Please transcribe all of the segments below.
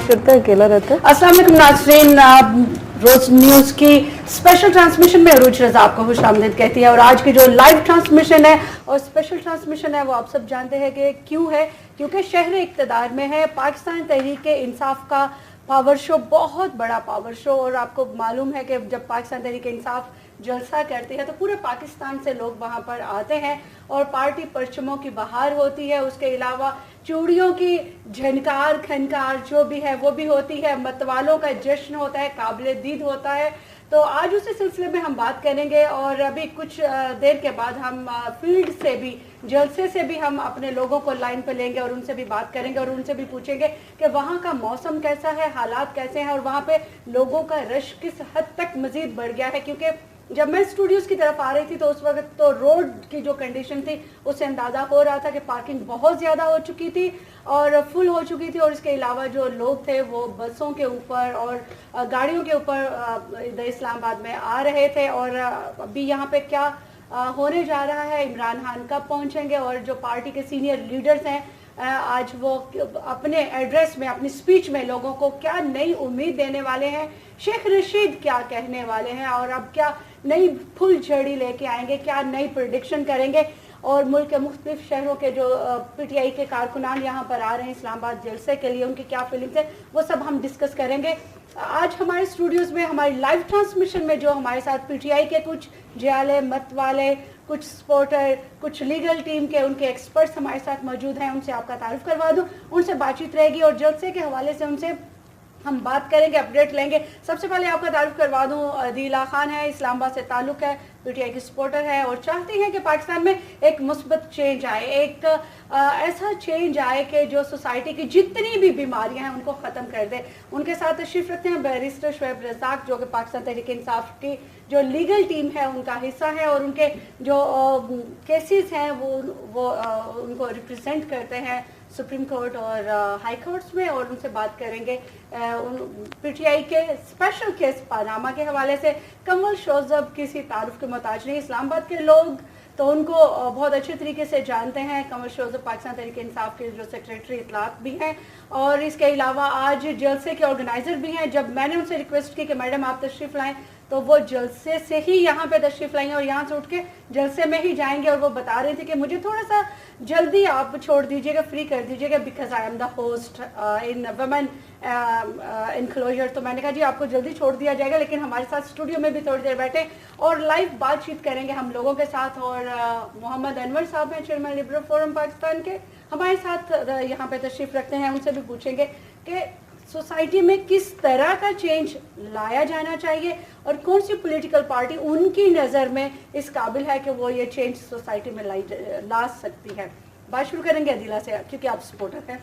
कोशिश करता है, अकेला रहता है। अस्सलाम वालेकुम नाज़रीन, रोज न्यूज़ की स्पेशल ट्रांसमिशन में अरूज रज़ा आपको खुशामदीद कहती है। और आज की जो लाइव ट्रांसमिशन है और स्पेशल ट्रांसमिशन है वो आप सब जानते हैं कि क्यों है, क्योंकि शहर इक़्तिदार में है पाकिस्तान तहरीक इंसाफ का पावर शो, बहुत बड़ा पावर शो। और आपको मालूम है कि जब पाकिस्तान तहरीक इंसाफ जलसा करती है तो पूरे पाकिस्तान से लोग वहाँ पर आते हैं और पार्टी परचमों की बहार होती है। उसके अलावा चूड़ियों की झनकार खनकार जो भी है वो भी होती है, मतवालों का जश्न होता है, काबिल दीद होता है। तो आज उसी सिलसिले में हम बात करेंगे और अभी कुछ देर के बाद हम फील्ड से भी, जलसे से भी हम अपने लोगों को लाइन पे लेंगे और उनसे भी बात करेंगे और उनसे भी पूछेंगे कि वहाँ का मौसम कैसा है, हालात कैसे हैं और वहाँ पे लोगों का रश किस हद तक मजीद बढ़ गया है। क्योंकि जब मैं स्टूडियोज की तरफ आ रही थी तो उस वक्त तो रोड की जो कंडीशन थी उससे अंदाज़ा हो रहा था कि पार्किंग बहुत ज़्यादा हो चुकी थी और फुल हो चुकी थी। और इसके अलावा जो लोग थे वो बसों के ऊपर और गाड़ियों के ऊपर इधर इस्लामाबाद में आ रहे थे। और अभी यहाँ पे क्या होने जा रहा है, इमरान खान कब पहुँचेंगे और जो पार्टी के सीनियर लीडर्स हैं आज वो अपने एड्रेस में, अपनी स्पीच में लोगों को क्या नई उम्मीद देने वाले हैं, शेख रशीद क्या कहने वाले हैं और अब क्या नई फुल झड़ी लेके आएंगे, क्या नई प्रेडिक्शन करेंगे। और मुल्क के मुख्तलिफ शहरों के जो पीटीआई के कारकुनान यहाँ पर आ रहे हैं इस्लामाबाद जलसे के लिए, उनकी क्या फीलिंग्स है वो सब हम डिस्कस करेंगे। आज हमारे स्टूडियोज़ में हमारी लाइव ट्रांसमिशन में जो हमारे साथ पीटीआई के कुछ जियाले मत वाले, कुछ सपोर्टर, कुछ लीगल टीम के उनके एक्सपर्ट्स हमारे साथ मौजूद हैं, उनसे आपका तारुफ करवा दूं, उनसे बातचीत रहेगी और जलसे के हवाले से उनसे हम बात करेंगे, अपडेट लेंगे। सबसे पहले आपका तारुफ करवा दूं, अदीला खान है, इस्लामाबाद से ताल्लुक़ है, पीटीआई की सपोर्टर है और चाहती हैं कि पाकिस्तान में एक मुस्बत चेंज आए, एक ऐसा चेंज आए कि जो सोसाइटी की जितनी भी बीमारियां हैं उनको ख़त्म कर दे। उनके साथ तशरीफ़ रखते हैं बैरिस्टर शोएब रज़ाक जो कि पाकिस्तान तहरीक इंसाफ की जो लीगल टीम है उनका हिस्सा है और उनके जो केसेस हैं वो उनको रिप्रेजेंट करते हैं सुप्रीम कोर्ट और हाई कोर्ट्स में। और उनसे बात करेंगे पीटीआई के स्पेशल केस पानामा के हवाले से। कमल शोजब किसी तारुफ के मोहताज नहीं, इस्लामाबाद के लोग तो उनको बहुत अच्छे तरीके से जानते हैं। कमल शोजब पाकिस्तान तहरीक इंसाफ के जो सेक्रेटरी इतलात भी हैं और इसके अलावा आज जलसे के ऑर्गेनाइज़र भी हैं। जब मैंने उनसे रिक्वेस्ट की कि मैडम आप तशरीफ़ लाएँ तो वो जलसे से ही यहाँ पे तशरीफ़ लाएंगे और यहाँ से उठ के जलसे में ही जाएंगे। और वो बता रहे थे कि मुझे थोड़ा सा जल्दी आप छोड़ दीजिएगा, फ्री कर दीजिएगा, because I am the host in women enclosure. तो मैंने कहा जी आपको जल्दी छोड़ दिया जाएगा, लेकिन हमारे साथ स्टूडियो में भी थोड़ी देर बैठे और लाइव बातचीत करेंगे हम लोगों के साथ। और मोहम्मद अनवर साहब हैं, चेयरमैन लिबरल फोरम पाकिस्तान के, हमारे साथ यहाँ पे तशरीफ़ रखते हैं। उनसे भी पूछेंगे कि सोसाइटी में किस तरह का चेंज लाया जाना चाहिए और कौन सी पॉलिटिकल पार्टी उनकी नज़र में इस काबिल है कि वो ये चेंज सोसाइटी में ला सकती है। बात शुरू करेंगे अदीला से क्योंकि आप सपोर्टर हैं,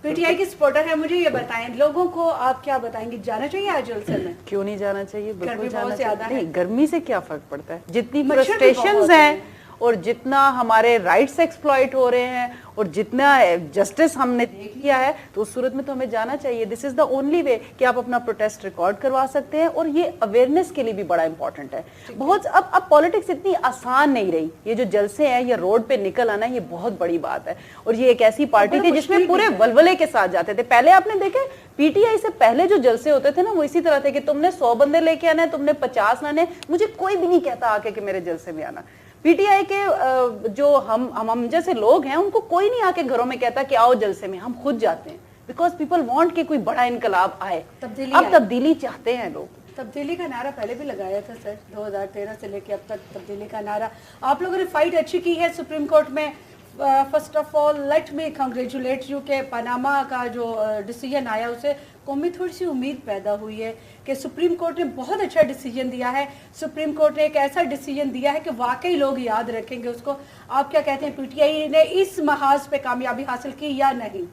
पीटीआई की सपोर्टर है। मुझे ये बताएं, लोगों को आप क्या बताएंगे, जाना चाहिए आज जलसे में? क्यों नहीं जाना चाहिए, बिल्कुल जाना चाहिए। नहीं, गर्मी से क्या फर्क पड़ता है, जितनी फ्रस्ट्रेशंस हैं और जितना हमारे राइट्स एक्सप्लॉइट हो रहे हैं और जितना जस्टिस हमने देख लिया है, तो उस सूरत में तो हमें जाना चाहिए। This is the only way कि आप अपना प्रोटेस्ट रिकॉर्ड करवा सकते हैं और ये अवेयरनेस के लिए भी बड़ा इंपॉर्टेंट है। बहुत अब पॉलिटिक्स इतनी आसान नहीं रही, ये जो जलसे हैं, ये रोड पे निकल आना, ये बहुत बड़ी बात है। और ये एक ऐसी पार्टी थी जिसमें पूरे वलवले के साथ जाते थे। पहले आपने देखे पीटीआई से पहले जो जलसे होते थे ना, वो इसी तरह थे कि तुमने 100 बंदे लेके आना है, तुमने 50 लाने, मुझे कोई भी नहीं कहता आके कि मेरे जलसे में आना। पीटीआई के जो हम जैसे लोग हैं उनको कोई नहीं आके घरों में कहता कि आओ जलसे में, हम खुद जाते हैं बिकॉज पीपल वांट कि कोई बड़ा इनकलाब आए, अब तब्दीली चाहते हैं लोग। तब्दीली का नारा पहले भी लगाया था सर, 2013 से लेके अब तक तब्दीली का नारा। आप लोगों ने फाइट अच्छी की है सुप्रीम कोर्ट में। First of all let me congratulate you के पनामा का जो डिसीजन आया उसे कौमी थोड़ी सी उम्मीद पैदा हुई है कि सुप्रीम कोर्ट ने बहुत अच्छा डिसीजन दिया है। सुप्रीम कोर्ट ने एक ऐसा डिसीजन दिया है कि वाकई लोग याद रखेंगे उसको। आप क्या कहते हैं, पीटीआई ने इस महाज पे कामयाबी हासिल की या नहीं?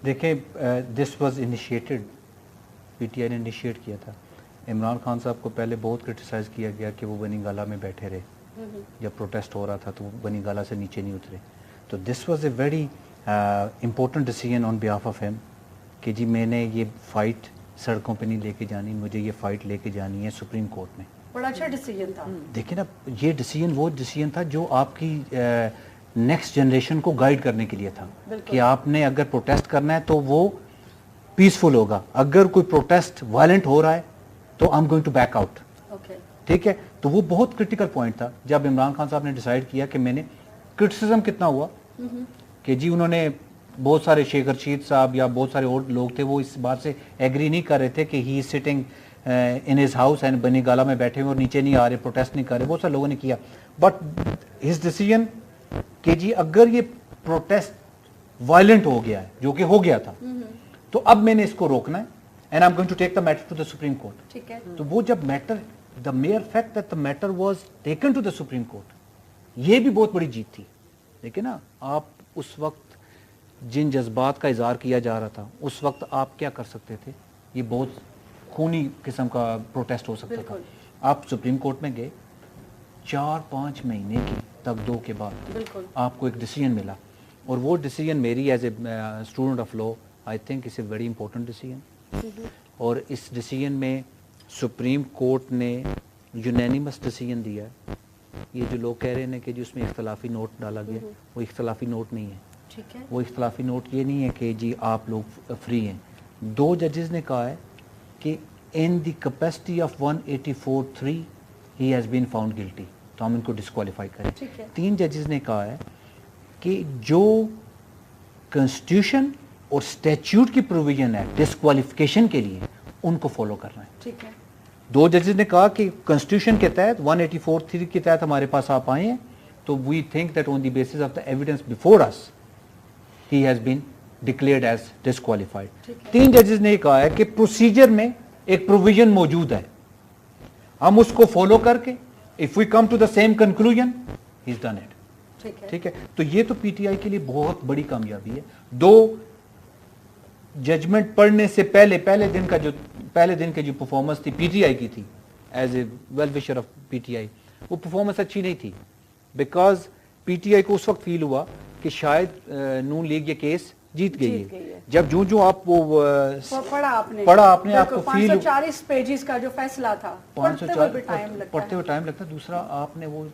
देखें, दिस वाज इनिशिएटेड, पीटीआई ने इनिशिएट किया था। इमरान खान साहब को पहले बहुत क्रिटिसाइज़ किया गया कि वो बनी गाला में बैठे रहे, जब प्रोटेस्ट हो रहा था तो वो बनी गाला से नीचे नहीं उतरे। तो this was a very important decision on behalf of him कि जी मैंने ये फाइट सड़कों पे नहीं लेके जानी, मुझे ये फाइट लेके जानी है सुप्रीम कोर्ट में। बड़ा अच्छा डिसीजन था। देखिए ना, ये डिसीजन वो डिसीजन था जो आपकी नेक्स्ट जनरेशन को गाइड करने के लिए था कि आपने अगर प्रोटेस्ट करना है तो वो पीसफुल होगा, अगर कोई प्रोटेस्ट वायलेंट हो रहा है तो I am going to back out. ठीक है, तो वो बहुत क्रिटिकल पॉइंट था जब इमरान खान साहब ने डिसाइड किया कि मैंने क्रिटिसिज्म कितना हुआ कि जी उन्होंने बहुत सारे शेख रशीद साहब या बहुत सारे और लोग थे वो इस बात से एग्री नहीं कर रहे थे कि he sitting in his house and Bani Gala में बैठे हुए और नीचे नहीं आ रहे, प्रोटेस्ट नहीं कर रहे, बहुत सारे लोगों ने किया, बट हिज डिसीजन कि जी अगर ये प्रोटेस्ट वायलेंट हो गया है, जो कि हो गया था, तो अब मैंने इसको रोकना है and I am going to take the matter to the Supreme Court. ठीक है, तो वो जब matter, the mere fact that the matter was taken to the Supreme Court, ये भी बहुत बड़ी जीत थी। देखिए ना, आप उस वक्त जिन जज्बात का इजहार किया जा रहा था, उस वक्त आप क्या कर सकते थे, ये बहुत खूनी किस्म का प्रोटेस्ट हो सकता था। आप सुप्रीम कोर्ट में गए, 4-5 महीने की तगदो के बाद आपको एक डिसीजन मिला, और वो डिसीजन मेरी as a student of law I think is a very important decision. और इस डिसीजन में सुप्रीम कोर्ट ने यूनैनिमस डिसीजन दिया है। ये जो लोग कह रहे हैं कि जी उसमें इख्तलाफी नोट डाला गया, वो इख्तलाफी नोट नहीं है। ठीक है, वो इख्तलाफी नोट ये नहीं है कि जी आप लोग फ्री हैं। 2 जजेस ने कहा है कि in the capacity of 184(3 he has been found guilty, तो हम इनको डिस्क्वालीफाई करें। 3 जजेस ने कहा है कि जो कॉन्स्टिट्यूशन और स्टैट्यूट की प्रोविजन है डिस्क्वालिफिकेशन के लिए, उनको फॉलो करना है। ठीक है, 2 जजेस ने कहा कि कॉन्स्टिट्यूशन के तहत 184(3 के तहत हमारे पास आप आए हैं, तो we think that on the basis of the evidence before us he has been declared as disqualified. 3 जजेस ने कहा है कि प्रोसीजर में एक प्रोविजन मौजूद है, हम उसको फॉलो करके if we come to the same conclusion he is done it. ठीक है, तो ये तो पीटीआई के लिए बहुत बड़ी कामयाबी है। 2 जजमेंट पढ़ने से पहले दिन की जो परफॉर्मेंस थी पीटीआई की थी as a well wisher of PTI, वो परफॉर्मेंस अच्छी नहीं थी, बिकॉज पीटीआई को उस वक्त फील हुआ कि शायद नून लीग ये केस जीत गई है। जब जो आप वो पढ़ा आपने आपको फील 540 पेजेस का जो फैसला था, पढ़ते हुए टाइम लगता है। दूसरा आपने वो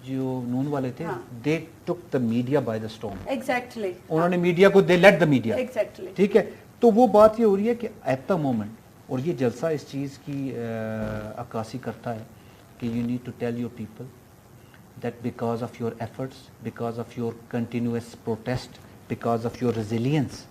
जो नून वाले थे, they took the media by the storm. Exactly, उन्होंने मीडिया को, they let the media. Exactly, ठीक है, तो वो बात ये हो रही है कि एट द मोमेंट, और ये जलसा इस चीज़ की अक्कासी करता है कि you need to tell your people that because of your efforts, because of your continuous protest, because of your resilience,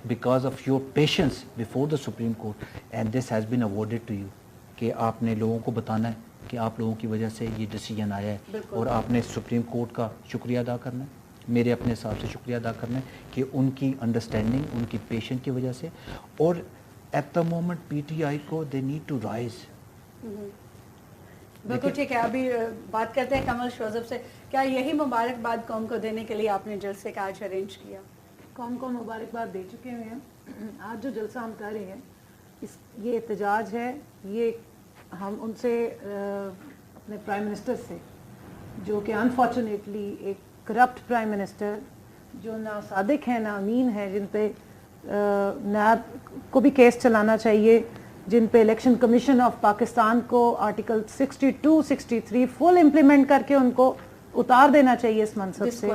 because of your patience before the Supreme Court, and this has been awarded to you, कि आपने लोगों को बताना है कि आप लोगों की वजह से ये डिसीजन आया है, और आपने सुप्रीम कोर्ट का शुक्रिया अदा करना है, मेरे अपने हिसाब से शुक्रिया अदा करना है कि उनकी अंडरस्टैंडिंग, उनकी पेशेंस की वजह से। और एट द मोमेंट पीटीआई को दे नीड टू राइज। बिल्कुल ठीक है, अभी बात करते हैं कमल शोजब से। क्या यही मुबारकबाद कौम को देने के लिए आपने जलसे का आज अरेंज किया? कौम को मुबारकबाद दे चुके हुए हैं। आज जो जलसा हम कर रहे हैं, ये एहतजाज है, ये हम उनसे अपने प्राइम मिनिस्टर से, जो कि अनफॉर्चुनेटली एक करप्ट प्राइम मिनिस्टर, जो ना सादिक है ना अमीन है, जिन पे नैब को भी केस चलाना चाहिए, जिन पे इलेक्शन कमीशन ऑफ पाकिस्तान को आर्टिकल 62, 63 फुल इम्प्लीमेंट करके उनको उतार देना चाहिए इस मनसब से।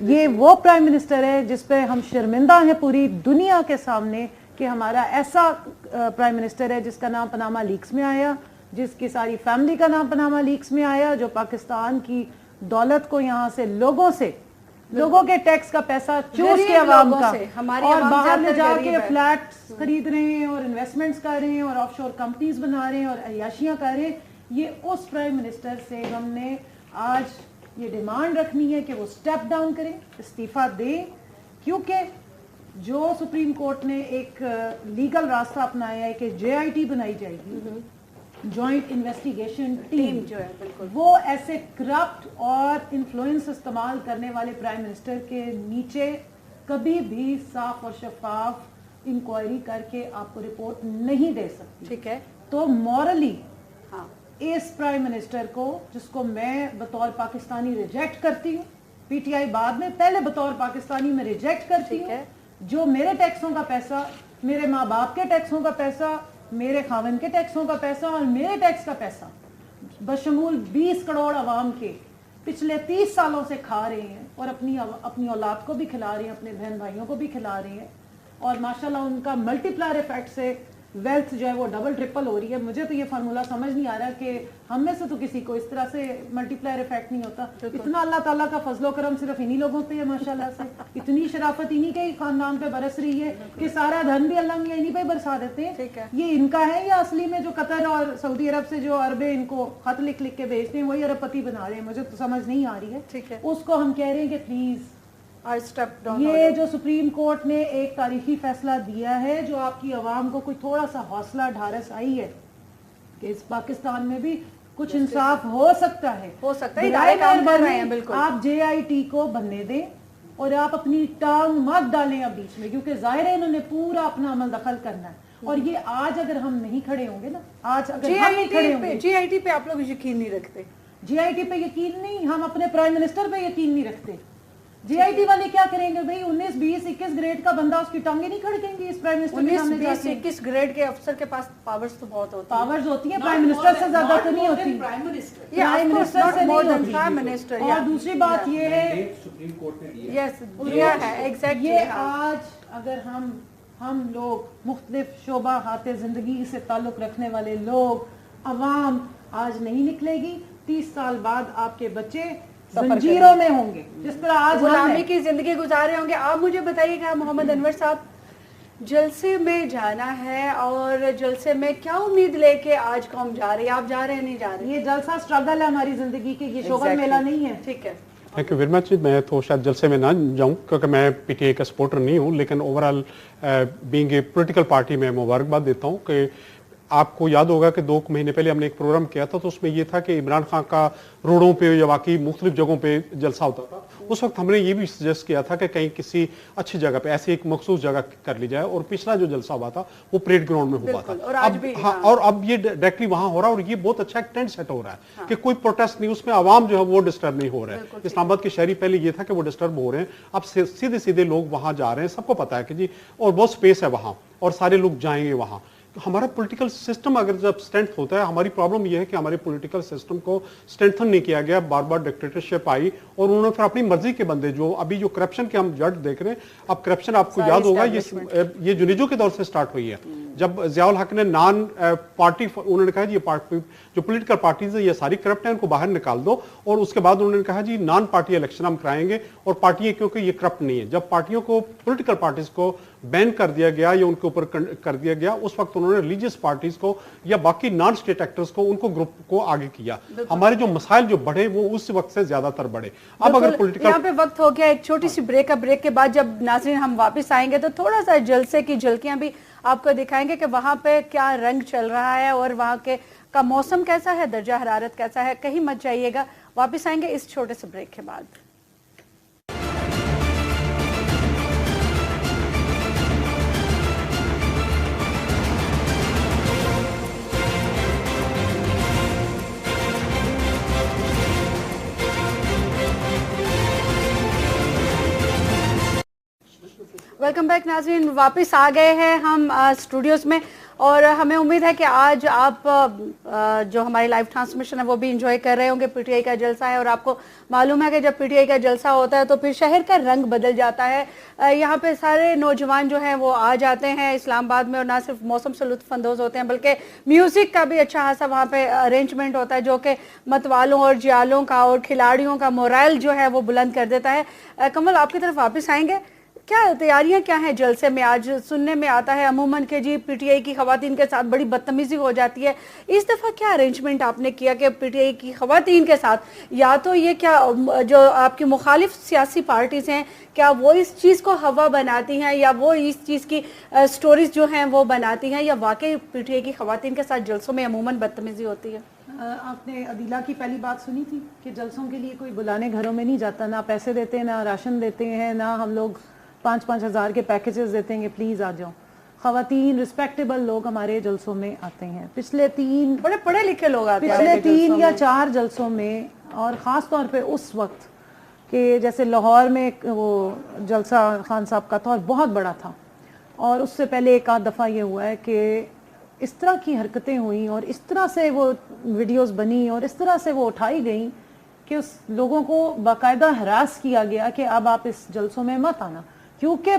ये वो प्राइम मिनिस्टर है जिस पे हम शर्मिंदा हैं पूरी दुनिया के सामने कि हमारा ऐसा प्राइम मिनिस्टर है जिसका नाम पनामा लीक्स में आया, जिसकी सारी फैमिली का नाम पनामा लीक्स में आया, जो पाकिस्तान की दौलत को यहाँ से लोगों के टैक्स का पैसा चूस के अवाम का, और बाहर ले जाके फ्लैट खरीद रहे हैं और इन्वेस्टमेंट्स कर रहे हैं और ऑफशोर कंपनीज बना रहे हैं और अय्याशियां कर रहे हैं। ये उस प्राइम मिनिस्टर से हमने आज ये डिमांड रखनी है कि वो स्टेप डाउन करें, इस्तीफा दें, क्योंकि जो सुप्रीम कोर्ट ने एक लीगल रास्ता अपनाया है कि JIT बनाई जाएगी, जॉइंट इन्वेस्टिगेशन टीम जो है, बिल्कुल वो ऐसे करप्ट और इन्फ्लुएंस इस्तेमाल करने वाले प्राइम मिनिस्टर के नीचे कभी भी साफ और शफाफ इंक्वायरी करके आपको रिपोर्ट नहीं दे सकती। ठीक है, तो मॉरली इस प्राइम मिनिस्टर को, जिसको मैं बतौर पाकिस्तानी रिजेक्ट करती हूँ, पीटीआई बाद में, पहले बतौर पाकिस्तानी में रिजेक्ट करती हूँ, जो मेरे टैक्सों का पैसा, मेरे माँ बाप के टैक्सों का पैसा, मेरे खावन के टैक्सों का पैसा और मेरे टैक्स का पैसा बशमूल 20 करोड़ आवाम के पिछले 30 सालों से खा रहे हैं और अपनी औलाद को भी खिला रहे हैं, अपने बहन भाइयों को भी खिला रहे हैं। اور ماشاءاللہ ان کا ملٹی پلائر افیکٹ سے ویلتھ جو ہے وہ ڈبل ٹرپل ہو رہی ہے. مجھے تو یہ فارمولا سمجھ نہیں آ رہا کہ ہم میں سے تو کسی کو اس طرح سے ملٹی پلائر افیکٹ نہیں ہوتا. اتنا اللہ تعالیٰ کا فضل و کرم صرف انہی لوگوں پہ ہے ماشاءاللہ سے, اتنی شرافت انہی کے خاندان پہ برس رہی ہے کہ سارا دھن بھی اللہ میاں انہی پہ برسا دیتے ہیں. یہ ان کا ہے یا اصلی میں جو قطر اور سعودی عرب سے جو عربیں ان کو خط لکھ لکھ کے بھیجتے ہیں وہی ارب پتی بنا رہے ہیں؟ مجھے تو سمجھ نہیں آ رہی ہے. اس کو ہم کہہ رہے ہیں کہ پلیز یہ جو سپریم کورٹ نے ایک تاریخی فیصلہ دیا ہے, جو آپ کی عوام کو کوئی تھوڑا سا حوصلہ ڈھارس آئی ہے کہ اس پاکستان میں بھی کچھ انصاف ہو سکتا ہے. آپ JIT کو بننے دیں اور آپ اپنی ٹانگ مت ڈالیں اب بیچ میں, کیونکہ ظاہر ہے انہوں نے پورا اپنا عمل دخل کرنا ہے. اور یہ آج اگر ہم نہیں کھڑے ہوں گے نا, آج اگر ہم نہیں کھڑے ہوں گے, JIT پہ آپ لوگ یقین نہیں رکھتے. JIT پہ یقین نہیں, ہم اپنے پرائم منسٹر پہ یقین نہیں رکھتے. JIT والے کیا کریں گے بھائی؟ 19 20 21 گریڈ کا بندہ اس کی ٹانگیں نہیں کھڑکیں گی اس پرائم منسٹر کے سامنے. 19 20 21 گریڈ کے افسر کے پاس پاورز تو بہت ہوتی ہیں. پاورز ہوتی ہیں, پرائم منسٹر سے زیادہ تو نہیں ہوتی. پرائم منسٹر سے نہیں ہوتی. اور دوسری بات یہ ہے سپریم کورٹ نے یس دیا ہے ایگزیکٹلی. یہ آج اگر ہم لوگ مختلف شعبہ زندگی سے تعلق رکھنے والے لوگ, عوام آج نہیں نکلے گی, 30 سال بعد آپ کے بچے زنجیروں میں ہوں گے جس طرح آج غلامی کی زندگی گزارے ہوں گے. آپ مجھے بتائیے کہ محمد انور صاحب, جلسے میں جانا ہے اور جلسے میں کیا امید لے کے آج قوم جا رہی ہے؟ آپ جا رہے ہیں نہیں جا رہے؟ یہ جلسہ اسٹرگل ہے ہماری زندگی کی, یہ شوگر میلہ نہیں ہے. ٹھیک ہے, تھینک یو ویری مچ. میں تو شاید جلسے میں نہ جاؤں کیونکہ میں PTI کا سپورٹر نہیں ہوں, لیکن over all being a political party میں مبارکباد دیتا ہوں کہ آپ کو یاد ہوگا کہ 2 مہینے پہلے ہم نے ایک پروگرام کیا تھا, تو اس میں یہ تھا کہ عمران خان کا روڈوں پہ یا واقعی مختلف جگہوں پہ جلسہ ہوتا تھا. اس وقت ہم نے یہ بھی سجیسٹ کیا تھا کہ کہیں کسی اچھی جگہ پہ ایسی ایک مخصوص جگہ کر لی جائے, اور پچھلا جو جلسہ ہوا تھا وہ پریڈ گراؤنڈ میں ہوا تھا. اور اب یہ ڈائریکٹلی وہاں ہو رہا ہے, اور یہ بہت اچھا ایک ٹرینڈ سیٹ ہو رہا ہے کہ کوئی پروٹیسٹ نہیں, اس میں عوام جو ہے وہ ڈسٹرب نہیں ہو رہا ہے. اسلام آباد کے شہری پہلے یہ تھا کہ وہ ڈسٹرب ہو رہے ہیں, اب سیدھے سیدھے لوگ وہاں جا رہے ہیں, سب کو پتا ہے کہ جی, اور بہت سپیس ہے وہاں اور سارے لوگ جائیں گے وہاں. ہمارا پولیٹیکل سسٹم اگر جب اسٹرینتھ ہوتا ہے, ہماری پرابلم یہ ہے کہ ہمارے پولیٹیکل سسٹم کو اسٹرینتھن نہیں کیا گیا, بار بار ڈکٹیٹرشپ آئی اور انہوں نے پھر اپنی مرضی کے بندے جو ابھی جو کرپشن کے ہم جڑ دیکھ رہے ہیں. اب کرپشن آپ کو یاد ہوگا یہ جنیجو کے دور سے سٹارٹ ہوئی ہے, جب ضیاء الحق نے نان پارٹی, انہوں نے کہا جی یہ جو پولیٹیکل پارٹیز ہیں یہ ساری کرپٹ ہیں, ان کو باہر نکال دو, اور اس کے بعد انہوں نے کہا جی نان پارٹی الیکشن ہم کرائیں گے, اور پارٹیاں کیونکہ یہ کرپٹ نہیں ہے. جب پارٹیوں کو پولیٹیکل پارٹیز کو بین کر دیا گیا یا ان کے اوپر کر دیا گیا, اس وقت انہوں نے ریلیجیس پارٹیز کو یا باقی نان اسٹیٹ ایکٹرز کو, ان کو گروپ کو آگے کیا. ہمارے جو مسائل جو بڑھے وہ اس وقت سے زیادہ تر بڑھے. اب اگر پولیٹیکل یہاں پہ وقت ہو گیا ایک چھوٹی سی بریک کے بعد جب ناظرین ہم واپس آئیں گے تو تھوڑا سا جلسے کی جھلکیاں بھی آپ کو دکھائیں گے کہ وہاں پہ کیا رنگ چل رہا ہے اور وہاں کا موسم کیسا ہے, درجہ حرارت کیسا ہے. کہیں مت جائیے گا, واپس آئیں گے اس چھوٹے سے بریک کے بعد. ویلکم بیک ناظرین, واپس آ گئے ہیں ہم اسٹوڈیوز میں, اور ہمیں امید ہے کہ آج آپ جو ہماری لائیو ٹرانسمیشن ہے وہ بھی انجوائے کر رہے ہوں گے. PTI کا جلسہ ہے اور آپ کو معلوم ہے کہ جب PTI کا جلسہ ہوتا ہے تو پھر شہر کا رنگ بدل جاتا ہے. یہاں پہ سارے نوجوان جو ہیں وہ آ جاتے ہیں اسلام آباد میں, اور نہ صرف موسم سے لطف اندوز ہوتے ہیں بلکہ میوزک کا بھی اچھا خاصا وہاں پہ ارینجمنٹ ہوتا ہے جو کہ متوالوں اور جیالوں کا اور کھلاڑیوں کا مورائل جو ہے وہ بلند کر دیتا ہے. کمل آپ کی طرف واپس آئیں گے, کیا تیاریاں کیا ہیں جلسے میں؟ آج سننے میں آتا ہے عموماً کہ جی PTI کی خواتین کے ساتھ بڑی بدتمیزی ہو جاتی ہے. اس دفعہ کیا ارینجمنٹ آپ نے کیا کہ PTI کی خواتین کے ساتھ, یا تو یہ کیا جو آپ کی مخالف سیاسی پارٹیز ہیں کیا وہ اس چیز کو ہوا بناتی ہیں, یا وہ اس چیز کی سٹوریز جو ہیں وہ بناتی ہیں, یا واقعی PTI کی خواتین کے ساتھ جلسوں میں عموماً بدتمیزی ہوتی ہے؟ آپ نے عدیلہ کی پہلی بات سنی تھی کہ جلسوں کے لیے کوئی بلانے گھروں میں نہیں جاتا, نہ پیسے دیتے ہیں, نہ راشن دیتے ہیں, نہ ہم لوگ 5-5 ہزار کے پیکیجز دیتے ہیں کہ پلیز آ جاؤ. خواتین ریسپیکٹیبل لوگ ہمارے جلسوں میں آتے ہیں. پچھلے 3 بڑے پڑھے لکھے لوگ آتے ہیں پچھلے 3 یا 4 جلسوں میں, اور خاص طور پہ اس وقت کہ جیسے لاہور میں وہ جلسہ خان صاحب کا تھا اور بہت بڑا تھا, اور اس سے پہلے ایک آدھ دفعہ یہ ہوا ہے کہ اس طرح کی حرکتیں ہوئیں اور اس طرح سے وہ ویڈیوز بنی اور اس طرح سے وہ اٹھائی گئیں کہ اس لوگوں کو باقاعدہ ہراس کیا گیا کہ اب آپ اس جلسوں میں مت آنا. क्योंकि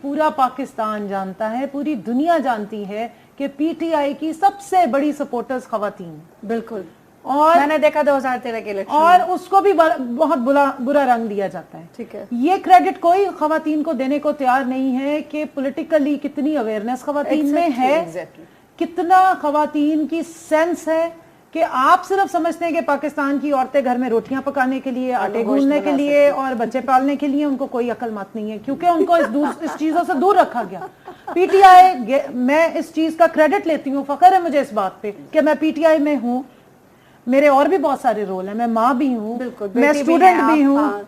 पूरा पाकिस्तान जानता है, पूरी दुनिया जानती है कि पीटीआई की सबसे बड़ी सपोर्टर्स खवातीन, बिल्कुल, और मैंने देखा 2013 के इलेक्शन और उसको भी बहुत बुरा रंग दिया जाता है। ठीक है, ये क्रेडिट कोई खवातीन को देने को तैयार नहीं है कि पॉलिटिकली कितनी अवेयरनेस खवातीन में है, कितना खवातीन की सेंस है कि आप सिर्फ समझते हैं कि पाकिस्तान की औरतें घर में रोटियां पकाने के लिए, आटे गूंदने के लिए और बच्चे पालने के लिए, उनको कोई अक्लमत नहीं है, क्योंकि उनको इस चीजों से दूर रखा गया। पीटीआई, मैं इस चीज का क्रेडिट लेती हूँ, फख्र है मुझे इस बात पे कि मैं पीटीआई में हूँ। मेरे और भी बहुत सारे रोल हैं, मैं माँ भी हूँ, मैं स्टूडेंट भी हूँ,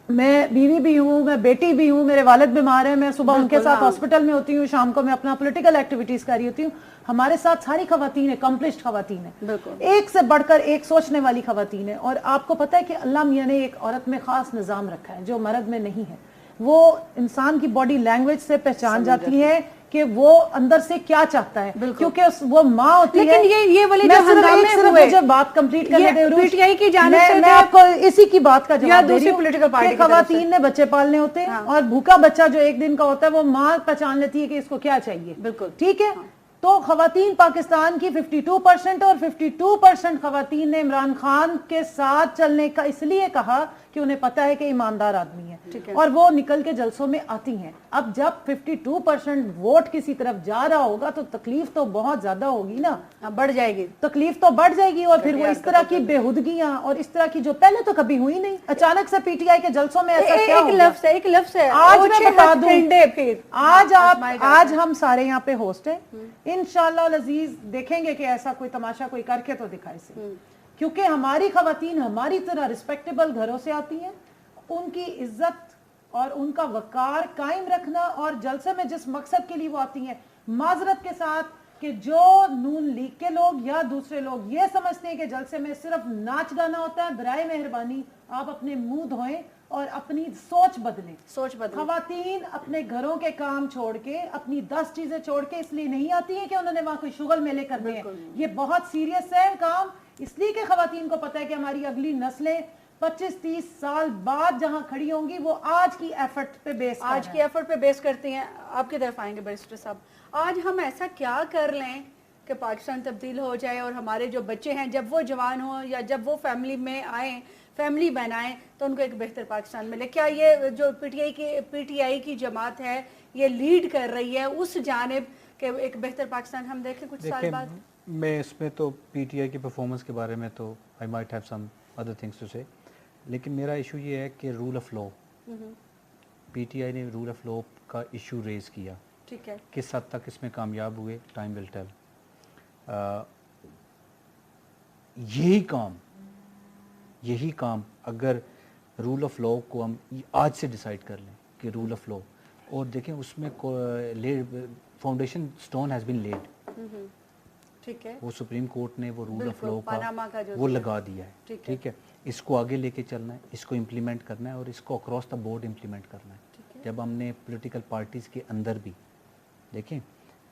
मैं बीवी भी हूँ, मैं बेटी भी हूँ, मेरे वालिद बीमार हैं, मैं सुबह उनके साथ हॉस्पिटल में होती हूँ, शाम को मैं अपना पॉलिटिकल एक्टिविटीज कर रही होती हूँ। हमारे साथ सारी खवातीन है, अकम्प्लिश्ड खवातीन है, एक से बढ़कर एक सोचने वाली खवातीन है। और आपको पता है कि अल्लाह मियां ने एक औरत में खास निजाम रखा है जो मर्द में नहीं है। वो इंसान की बॉडी लैंग्वेज से पहचान जाती है कि वो अंदर से क्या चाहता है, क्योंकि वो माँ होती है। लेकिन ये वाले जो हंगामे हुए, मुझे बात कंप्लीट करने दे, पीटीआई की जानिब से मैं आपको इसी की बात का जवाब दे रही हूँ। पॉलिटिकल पार्टी खवातीन ने बच्चे पालने होते हैं, और भूखा बच्चा जो एक दिन का होता है वो माँ पहचान लेती है कि इसको क्या चाहिए। बिल्कुल ठीक है। तो खवातीन पाकिस्तान की 52% और 52% खवातीन ने इमरान खान के साथ चलने का इसलिए कहा कि उन्हें पता है कि ईमानदार आदमी है, और वो निकल के जलसों में आती हैं। अब जब 52% वोट किसी तरफ जा रहा होगा तो तकलीफ तो बहुत ज्यादा होगी ना, बढ़ जाएगी, तकलीफ तो बढ़ जाएगी। और फिर वो इस तरह की बेहुदगियां और इस तरह की जो पहले तो कभी हुई नहीं, अचानक से पीटीआई के जलसों में ऐसा क्या हो गया? एक लफ्ज़ है, आज मैं बता दूं, फिर आज हम सारे यहाँ पे होस्ट हैं, इंशाअल्लाह अजीज देखेंगे कि ऐसा कोई तमाशा कोई करके तो दिखाए से, क्योंकि हमारी खवातीन हमारी तरह रिस्पेक्टेबल घरों से आती हैं। उनकी इज्जत और उनका वकार कायम रखना, और जलसे में जिस मकसद के लिए वो आती हैं, माजरत के साथ कि जो नून लीग के लोग या दूसरे लोग ये समझते हैं कि जलसे में सिर्फ नाच गाना होता है, बराए मेहरबानी आप अपने मुंह धोएं और अपनी सोच बदलें। खवातीन अपने घरों के काम छोड़ के, अपनी 10 चीजें छोड़ के इसलिए नहीं आती हैं कि उन्होंने वहां कोई शुगल मेले करने हैं। ये बहुत सीरियस है काम, इसलिए कि खवातीन को पता है कि हमारी अगली नस्लें 25-30 साल बाद जहां खड़ी होंगी वो आज की एफर्ट पे बेस करती हैं। आपकी तरफ आएंगे बैरिस्टर साहब, आज हम ऐसा क्या कर लें कि पाकिस्तान तब्दील हो जाए और हमारे जो बच्चे हैं जब वो जवान हों या जब वो फैमिली में आए, फैमिली बनाएं, तो उनको एक बेहतर पाकिस्तान मिले? क्या ये जो पीटीआई की जमात है ये लीड कर रही है उस जानिब के एक बेहतर पाकिस्तान हम देखें कुछ साल बाद? मैं इसमें तो पीटीआई की परफॉर्मेंस के बारे में तो I might have some other things to say, लेकिन मेरा इशू ये है कि रूल ऑफ लॉ, पीटीआई ने रूल ऑफ लॉ का इशू रेज किया। ठीक है, किस हद तक इसमें कामयाब हुए, टाइम विल टेल। यही काम अगर रूल ऑफ लॉ को हम आज से डिसाइड कर लें कि रूल ऑफ लॉ, और देखें उसमें foundation stone has been laid. ठीक है, वो सुप्रीम कोर्ट ने वो रूल ऑफ लॉ का वो लगा दिया है। ठीक है, इसको आगे लेके चलना है, इसको इम्प्लीमेंट करना है और इसको अक्रॉस द बोर्ड इम्प्लीमेंट करना है। जब हमने पॉलिटिकल पार्टीज के अंदर भी देखें,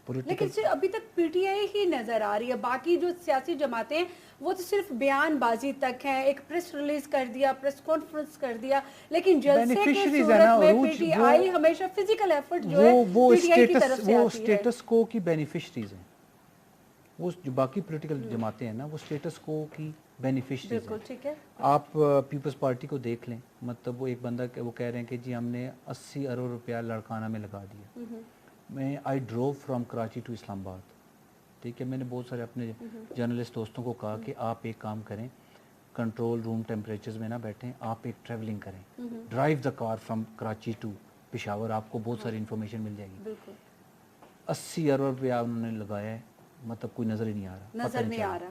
लेकिन अभी तक पीटीआई ही नजर आ रही है, बाकी जो सियासी जमातें हैं वो तो सिर्फ बयानबाजी तक है, एक प्रेस रिलीज कर दिया, प्रेस कॉन्फ्रेंस कर दिया, लेकिन जलसे की सूरत में पीटीआई हमेशा फिजिकल एफर्ट जो है पीटीआई की तरफ से आती है। वो स्टेटस को की बेनिफिशरीज हैं, वो जो बाकी पॉलिटिकल जमातें हैं ना वो स्टेटस को की बेनिफिशरीज हैं। ठीक है, आप पीपल्स पार्टी को देख लें, मतलब वो एक बंदा वो कह रहे हैं कि जी हमने 80 अरब रुपया लड़काना में लगा दिया। मैं I drove from Karachi to Islamabad. ठीक है, मैंने बहुत सारे अपने जर्नलिस्ट दोस्तों को कहा कि आप एक काम करें, कंट्रोल रूम टेम्परेचर्स में ना बैठें, आप एक ट्रैवलिंग करें, drive the car from Karachi to Peshawar, आपको बहुत सारी इन्फॉर्मेशन मिल जाएगी। 80 अरब रुपया उन्होंने लगाया है, मतलब कोई नज़र ही नहीं आ रहा, नजर नहीं आ रहा।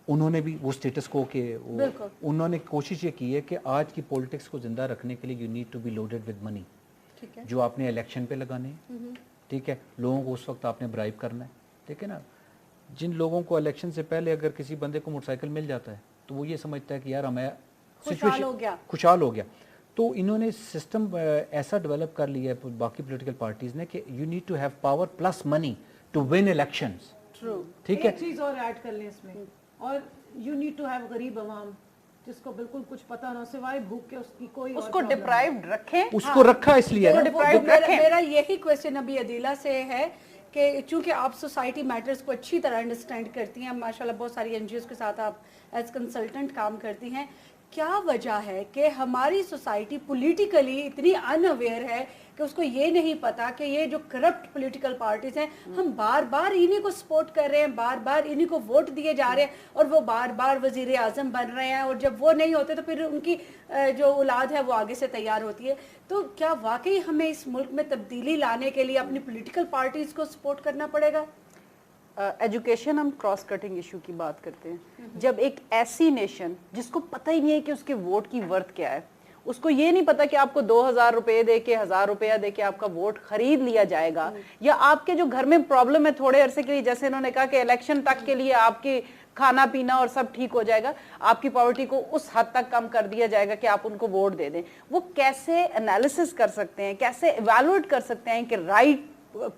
उन्होंने भी वो स्टेटस को के उन्होंने कोशिश ये की है कि आज की पॉलिटिक्स को जिंदा रखने के लिए you need to be loaded with money, जो आपने इलेक्शन पे लगाने हैं। ठीक है, लोगों को उस वक्त आपने ब्राइब करना है। ठीक है ना, जिन लोगों को इलेक्शन से पहले अगर किसी बंदे को मोटरसाइकिल मिल जाता है तो वो ये समझता है कि यार हमें खुशहाल हो गया। तो इन्होंने सिस्टम ऐसा डेवलप कर लिया है बाकी पॉलिटिकल पार्टीज ने कि you need to have power plus money to win elections. True. ठीक है, एक चीज और ऐड कर लें इसमें, और यू नीड टू हैव गरीब अवाम जिसको बिल्कुल कुछ पता ना, सिवाय भूख के उसकी कोई और उसको problem डिप्राइव्ड रखें, उसको रखा इसलिए तो ना। मेरा यही क्वेश्चन अभी अदीला से है कि चूंकि आप सोसाइटी मैटर्स को अच्छी तरह अंडरस्टैंड करती हैं, माशाल्लाह बहुत सारी एनजीओज के साथ आप एज कंसल्टेंट काम करती हैं, क्या वजह है कि हमारी सोसाइटी पॉलिटिकली इतनी अनअवेयर है कि उसको ये नहीं पता कि ये जो करप्ट पॉलिटिकल पार्टीज हैं, हम बार बार इन्हीं को सपोर्ट कर रहे हैं, बार बार इन्हीं को वोट दिए जा रहे हैं और वो बार बार वजीर आजम बन रहे हैं, और जब वो नहीं होते तो फिर उनकी जो औलाद है वो आगे से तैयार होती है। तो क्या वाकई हमें इस मुल्क में तब्दीली लाने के लिए अपनी पॉलिटिकल पार्टीज को सपोर्ट करना पड़ेगा? एजुकेशन हम क्रॉस कटिंग इशू की बात करते हैं। जब एक ऐसी नेशन जिसको पता ही नहीं है कि उसके वोट की वर्थ क्या है, उसको ये नहीं पता कि आपको 2000 रुपए दे के 1000 रुपया दे के आपका वोट खरीद लिया जाएगा, या आपके जो घर में प्रॉब्लम है थोड़े अरसे के लिए, जैसे इन्होंने कहा कि इलेक्शन तक के लिए आपके खाना पीना और सब ठीक हो जाएगा, आपकी पॉवर्टी को उस हद तक कम कर दिया जाएगा कि आप उनको वोट दे दें। वो कैसे एनालिसिस कर सकते हैं, कैसे इवैल्यूएट कर सकते हैं कि राइट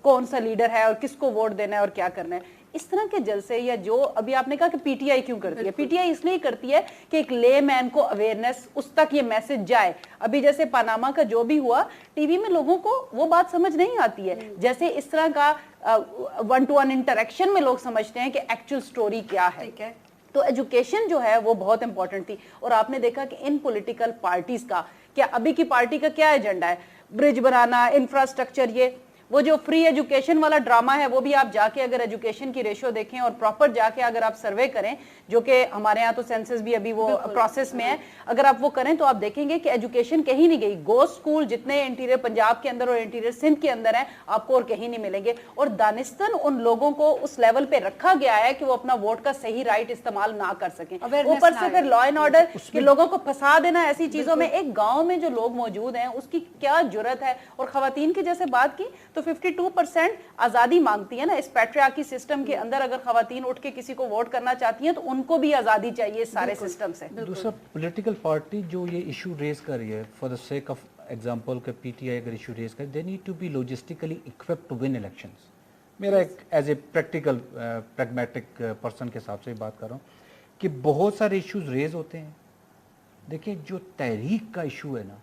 कौन सा लीडर है और किसको वोट देना है और क्या करना है? इस तरह के जलसे, या जो अभी आपने कहा कि पीटीआई क्यों करती है, पीटीआई इसलिए करती है कि एक ले मैन को अवेयरनेस, उस तक ये मैसेज जाए। अभी जैसे पनामा का जो भी हुआ, टीवी में लोगों को वो बात समझ नहीं आती है, जैसे इस तरह का 1-to-1 इंटरेक्शन में लोग समझते हैं कि एक्चुअल स्टोरी क्या है। ठीक है, तो एजुकेशन जो है वो बहुत इंपॉर्टेंट थी। और आपने देखा कि इन पॉलिटिकल पार्टीज का क्या, अभी की पार्टी का क्या एजेंडा है? ब्रिज बनाना, इंफ्रास्ट्रक्चर, ये वो जो फ्री एजुकेशन वाला ड्रामा है, वो भी आप जाके अगर एजुकेशन की रेशो देखें और प्रॉपर जाके अगर आप सर्वे करें, जो कि हमारे यहाँ तो सेंसस भी अभी वो प्रोसेस में है, अगर आप वो करें तो आप देखेंगे कि एजुकेशन कहीं नहीं गई। गोस्ट स्कूल जितने इंटीरियर पंजाब के अंदर और इंटीरियर सिंध के अंदर है, आपको और कहीं नहीं मिलेंगे। और दानिस्तन उन लोगों को उस लेवल पे रखा गया है कि वो अपना वोट का सही राइट इस्तेमाल ना कर सकें। ऊपर से फिर लॉ एंड ऑर्डर कि लोगों को फंसा देना ऐसी चीजों में। एक गाँव में जो लोग मौजूद हैं उसकी क्या जुर्रत है? और खवातीन की जैसे बात की तो 52% आजादी मांगती है ना इस पैट्रियार्की सिस्टम के अंदर। अगर खवातीन उठ के किसी को वोट करना चाहती हैं तो उनको भी आजादी चाहिए इस सारे सिस्टम से। दूसरा, पॉलिटिकल पार्टी जो ये इशू रेज कर रही है, for the sake of example के पीटीआई अगर इशू रेज करे, they need to be logistically equipped to win elections. मेरा एक as a practical pragmatic person के हिसाब से बात कर रहा हूँ कि बहुत सारे इश्यूज रेज होते हैं। देखिए, जो तहरीक का इशू है ना,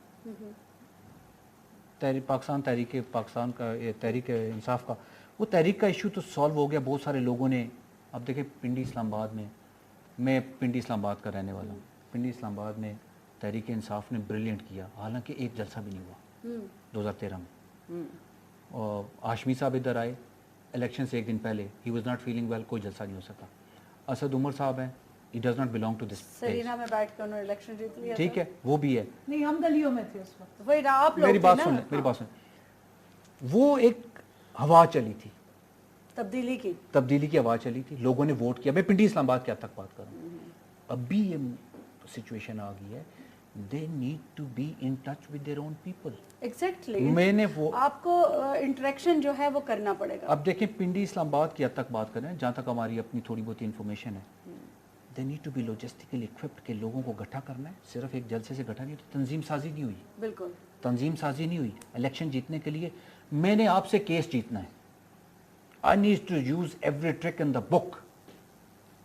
पाकिस्तान का तहरीक इंसाफ का, वो तहरीक का इशू तो सॉल्व हो गया। बहुत सारे लोगों ने, अब देखिए पिंडी इस्लामाबाद में, मैं पिंडी इस्लामाबाद का रहने वाला हूँ, पिंडी इस्लामाबाद में तहरीक इंसाफ ने ब्रिलियंट किया, हालांकि एक जलसा भी नहीं हुआ 2013 में। और हाशमी साहब इधर आए इलेक्शन से एक दिन पहले, he was not feeling well, कोई जलसा नहीं हो सका। असद उमर साहब हैं, he does not belong to this सरीना में बैठ कर उन्होंने इलेक्शन जीत लिया। ठीक है, वो भी है। नहीं, हम गलियों में थे उस वक्त। वही आप लोग मेरी बात सुन, मेरी बात सुन। वो एक हवा चली थी, तब्दीली की हवा चली थी, लोगों ने वोट किया। मैं पिंडी इस्लामाबाद की हद तक बात कर रहा हूँ। अब भी ये सिचुएशन आ गई है, they need to be in touch with their own people. Exactly. मैंने वो आपको इंटरेक्शन जो है वो करना पड़ेगा। अब देखें, पिंडी इस्लामाबाद की हद तक बात कर रहे हैं, जहाँ तक हमारी अपनी थोड़ी बहुत इन्फॉर्मेशन है। They need to be logistically equipped के लोगों को इकट्ठा करना है। सिर्फ एक जलसे से इकट्ठा नहीं, तो तंजीम साजी नहीं हुई। बिल्कुल, तंजीम साजी नहीं हुई। इलेक्शन जीतने के लिए मैंने आपसे केस जीतना है, I need to use every trick in the book.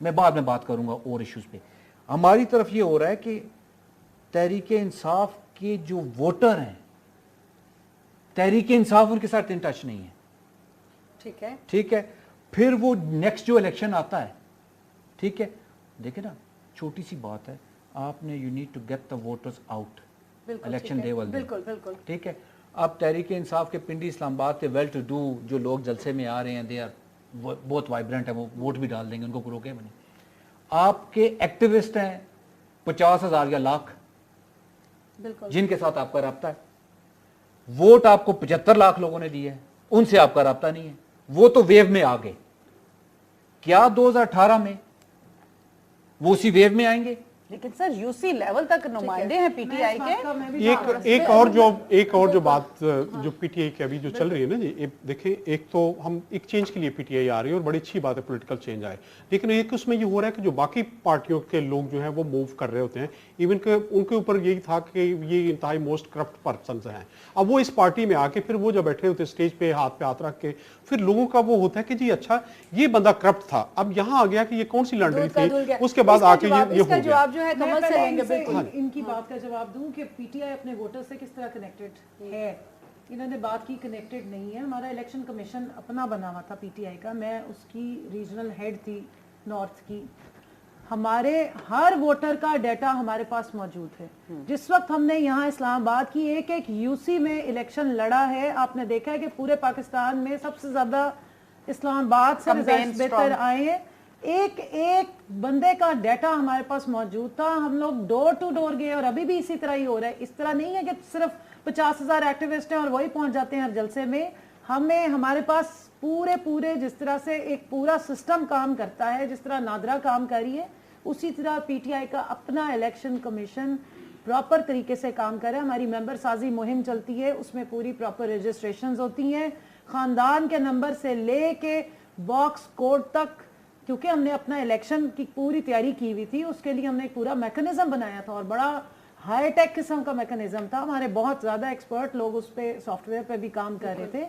मैं बाद में बात करूंगा और इश्यूज पे। हमारी तरफ ये हो रहा है कि तहरीक इंसाफ के जो वोटर हैं, तहरीक इंसाफ उनके साथ इन टच नहीं है। ठीक है, ठीक है, फिर वो नेक्स्ट जो इलेक्शन आता है, ठीक है, देखिए ना, छोटी सी बात है, आपने you need to get the voters out election day वाले। बिल्कुल बिल्कुल, ठीक है। अब तहरीक इंसाफ के पिंडी इस्लामाबाद के वेल टू डू जो लोग जलसे में आ रहे हैं, दे आर बहुत वाइब्रेंट है, वो वोट भी डाल देंगे, उनको रोके बने। आपके एक्टिविस्ट हैं 50,000 या लाख, जिनके साथ आपका राब्ता है। वोट आपको 75 लाख लोगों ने दिए है, उनसे आपका राब्ता नहीं है, वो तो वेव में आ गए। क्या 2018 में वो उसी वेव में आएंगे? लेकिन सर यूसी लेवल तक नुमाइंदे हैं पीटीआई के। एक और जो बात जो पीटीआई की अभी जो चल रही है ना जी, देखें, एक तो हम एक चेंज के लिए पीटीआई आ रही है और बड़ी अच्छी बात है पॉलिटिकल चेंज आए, लेकिन एक उसमें ये हो रहा है कि जो बाकी पार्टियों के लोग जो हैं वो मूव कर रहे होते हैं, इवन के उनके ऊपर यही था कि ये इंतहाई मोस्ट करप्ट पर्सन हैं। अब वो इस पार्टी में आके फिर वो जब बैठे होते स्टेज पे हाथ पे हाथ रख के, फिर लोगों का वो होता है कि जी अच्छा ये बंदा करप्ट था, अब यहाँ आ गया कि ये कौन सी लॉन्ड्री थी, उसके बाद आके ये हो गया। جو ہے کمل سے لیں گے بالکل. ان کی بات کا جواب دوں کہ پی ٹی آئی اپنے ووٹر سے کس طرح کنیکٹڈ ہے. انہوں نے بات کی کنیکٹڈ نہیں ہے. ہمارا الیکشن کمیشن اپنا بنا ہوا تھا پی ٹی آئی کا, میں اس کی ریجنل ہیڈ تھی نارتھ کی. ہمارے ہر ووٹر کا ڈیٹا ہمارے پاس موجود ہے. جس وقت ہم نے یہاں اسلام آباد کی ایک یو سی میں الیکشن لڑا ہے, آپ نے دیکھا ہے کہ پورے پاکستان میں سب سے زیادہ اسلام آباد سے رزلٹس بہتر آئے ہیں. ایک بندے کا ڈیٹا ہمارے پاس موجود تھا. ہم لوگ ڈور ٹو ڈور گئے اور ابھی بھی اسی طرح ہی ہو رہا ہے. اس طرح نہیں ہے کہ صرف 50,000 ایکٹیوسٹ ہیں اور وہی پہنچ جاتے ہیں ہر جلسے میں. ہمارے پاس پورے جس طرح سے ایک پورا سسٹم کام کرتا ہے, جس طرح نادرا کام کر رہی ہے, اسی طرح پی ٹی آئی کا اپنا الیکشن کمیشن پراپر طریقے سے کام کرے. ہماری ممبر سازی مہم چلتی ہے, اس میں پوری پراپر رجسٹریشنز ہوتی ہیں, خاندان کے نمبر سے لے کے باکس کوڈ تک, کیونکہ ہم نے اپنا الیکشن کی پوری تیاری کی ہوئی تھی. اس کے لیے ہم نے ایک پورا میکنزم بنایا تھا اور بڑا ہائی ٹیک قسم کا میکنزم تھا. ہمارے بہت زیادہ ایکسپرٹ لوگ اس پہ سافٹ ویئر پہ بھی کام کر رہے تھے.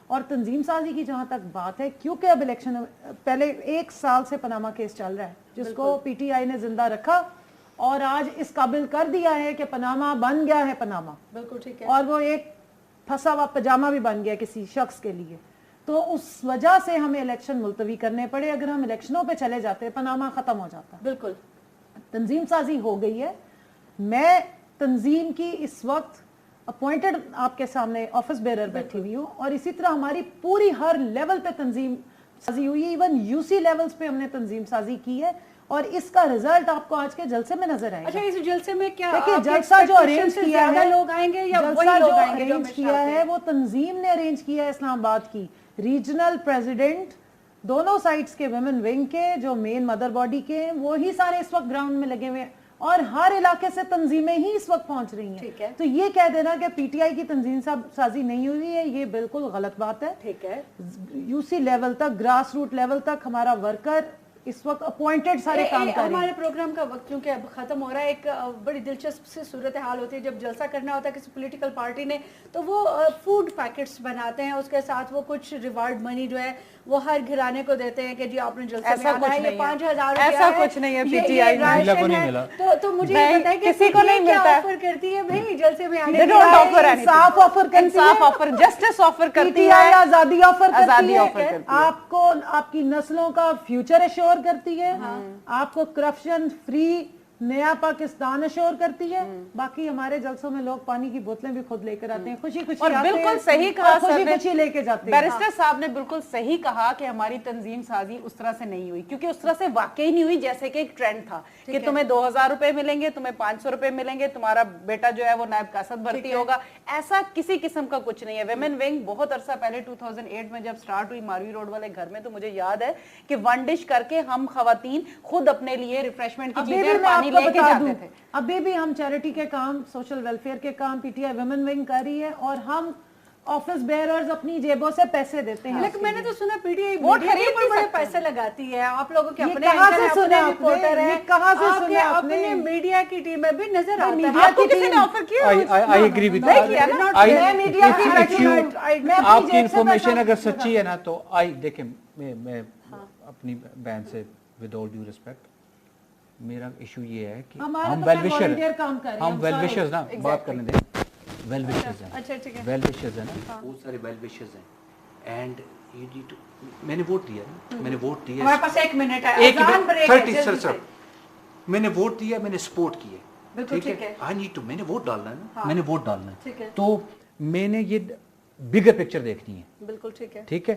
اور تنظیم سازی کی جہاں تک بات ہے, کیونکہ اب الیکشن پہلے 1 سال سے پناما کیس چل رہا ہے جس کو پی ٹی آئی نے زندہ رکھا اور آج اس قابل کر دیا ہے کہ پناما بن گیا ہے پناما. بالکل ٹھیک ہے. اور وہ ایک پھنسا ہوا پجامہ بھی بن گیا کسی شخص کے لیے. تو اس وجہ سے ہمیں الیکشن ملتوی کرنے پڑے. اگر ہم الیکشنوں پہ چلے جاتے پناما ختم ہو جاتا. بالکل تنظیم سازی ہو گئی ہے. میں تنظیم کی اس وقت اپوائنٹڈ آپ کے سامنے آفس بیرر بیٹھی ہوئی ہوں, اور اسی طرح ہماری پوری ہر لیول پہ تنظیم سازی ہوئی ہے. ایون یو سی لیولز پہ ہم نے تنظیم سازی کی ہے اور اس کا رزلٹ آپ کو آج کے جلسے میں نظر آئے گا. اچھا, اس جلسے میں کیا دیکھیے, جلسہ جو ارینج کیا ہے, لوگ آئیں گے یا وہی جلسہ لوگ جو آئیں گے ارینج کیا ہے وہ تنظیم نے ارینج کیا ہے. اسلام آباد کی ریجنل پریزیڈنٹ, دونوں سائٹس کے ویمن ونگ کے, جو مین مدر باڈی کے ہیں, وہی سارے اس وقت گراؤنڈ میں لگے ہوئے ہیں اور ہر علاقے سے تنظیمیں ہی اس وقت پہنچ رہی ہیں. ٹھیک ہے. تو یہ کہہ دینا کہ پی ٹی آئی کی تنظیم سازی نہیں ہوئی ہے, یہ بالکل غلط بات ہے. ٹھیک ہے. یو سی لیول تک, گراس روٹ لیول تک ہمارا ورکر اس وقت اپوائنٹڈ سارے کام کر رہے ہیں. ہمارے پروگرام کا وقت کیونکہ اب ختم ہو رہا ہے, ایک بڑی دلچسپ سی صورتحال ہوتی ہے جب جلسہ کرنا ہوتا ہے کسی پولیٹیکل پارٹی نے, تو وہ فوڈ پیکٹس بناتے ہیں, اس کے ساتھ وہ کچھ ریوارڈ منی جو ہے وہ ہر گھرانے کو دیتے ہیں کہ جی آپ نے جلسے میں آنا ہے, یہ 5,000 روپیہ ہے, ایسا کچھ نہیں ہے پی ٹی آئی میں. تو مجھے یہ بتائیں کہ کسی کو نہیں ملتا, آفر کرتی ہے بھائی جلسے میں آنے They don't offer anything. انصاف آفر کرتی ہے, انصاف آفر, جسٹس آفر پی کرتی ٹی آئی ہے, آزادی آفر کرتی ہے, آفر آپ کو آپ کی نسلوں کا فیوچر ایشور کرتی ہے, آپ کو کرپشن فری نیا پاکستان ایشور کرتی ہے. باقی ہمارے جلسوں میں لوگ پانی کی بوتلیں بھی خود لے کر آتے ہیں, خوشی خوشی اور آتے ہیں, بالکل صحیح کہا اور خوشی سر نے, خوشی لے کے جاتے ہیں. بیرسٹر صاحب نے بالکل صحیح کہا کہ ہماری تنظیم سازی اس طرح سے نہیں ہوئی, کیونکہ اس طرح سے واقعی نہیں ہوئی جیسے کہ ایک ٹرینڈ تھا کہ تمہیں 2,000 روپے ملیں گے, تمہیں 500 روپے ملیں گے, تمہارا بیٹا جو ہے وہ نائب قاصد بھرتی ہوگا. ایسا کسی قسم کا کچھ نہیں ہے. ویمن ونگ بہت عرصہ پہلے 2008 میں جب سٹارٹ ہوئی ماروی روڈ والے گھر میں, تو مجھے یاد ہے کہ 1 ڈش کر کے ہم خواتین خود اپنے لیے ریفریشمنٹ کی چیزیں اور پانی لے کے جاتے تھے. ابھی بھی ہم چیریٹی کے کام, سوشل ویلفیئر کے کام پی ٹی آئی ویمن ونگ کر رہی ہے, اور ہم آفس بیئررز اپنی جیبوں سے پیسے دیتے ہیں. لیکن میں نے تو سنا پی ٹی آئی ووٹ خرید پر بڑے پیسے لگاتی ہے, آپ لوگوں کے اپنے اینکر ہیں, اپنے رپورٹر ہیں, آپ کے اپنے میڈیا کی ٹیم میں بھی نظر آتا ہے. آپ کو کسی نے آفر کیا؟ I agree with آپ کی انفارمیشن اگر سچی ہے نا تو دیکھیں, میں اپنی بہن سے ود آل ڈیو ریسپیکٹ, میرا ایشو یہ ہے کہ ہم ویل وشرز نا, بات کرنے دیں, ویل وشرز ہیں, ویل وشرز ہیں نا, بہت سارے ویل وشرز ہیں, اینڈ یو نیڈ ٹو, میں نے ووٹ دیا نا, میں نے ووٹ دیا, ہمارے پاس 1 منٹ ہے, اذان بریک ہے, سر میں نے ووٹ دیا, میں نے سپورٹ کی ہے, ٹھیک ہے, آئی نیڈ ٹو, میں نے ووٹ ڈالنا ہے نا, میں نے ووٹ ڈالنا ہے, تو میں نے یہ بگر پکچر دیکھنی ہے. بالکل ٹھیک ہے, ٹھیک ہے,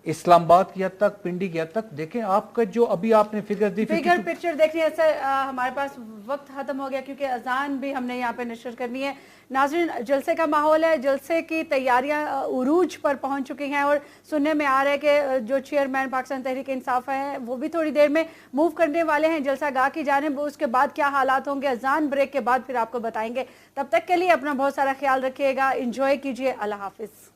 اسلام آباد کی حد تک, پنڈی کی حد تک, دیکھیں آپ کا جو ابھی آپ نے فگر دی, فگر پکچر دیکھنی ہے. سر ہمارے پاس وقت ختم ہو گیا کیونکہ اذان بھی ہم نے یہاں پہ نشر کرنی ہے. ناظرین, جلسے کا ماحول ہے, جلسے کی تیاریاں عروج پر پہنچ چکی ہیں, اور سننے میں آ رہا ہے کہ جو چیئرمین پاکستان تحریک انصاف ہے وہ بھی تھوڑی دیر میں موو کرنے والے ہیں جلسہ گاہ کی جانب. اس کے بعد کیا حالات ہوں گے اذان بریک کے بعد پھر آپ کو بتائیں گے. تب تک کے لیے اپنا بہت سارا خیال رکھیے گا, انجوائے کیجیے, اللہ حافظ.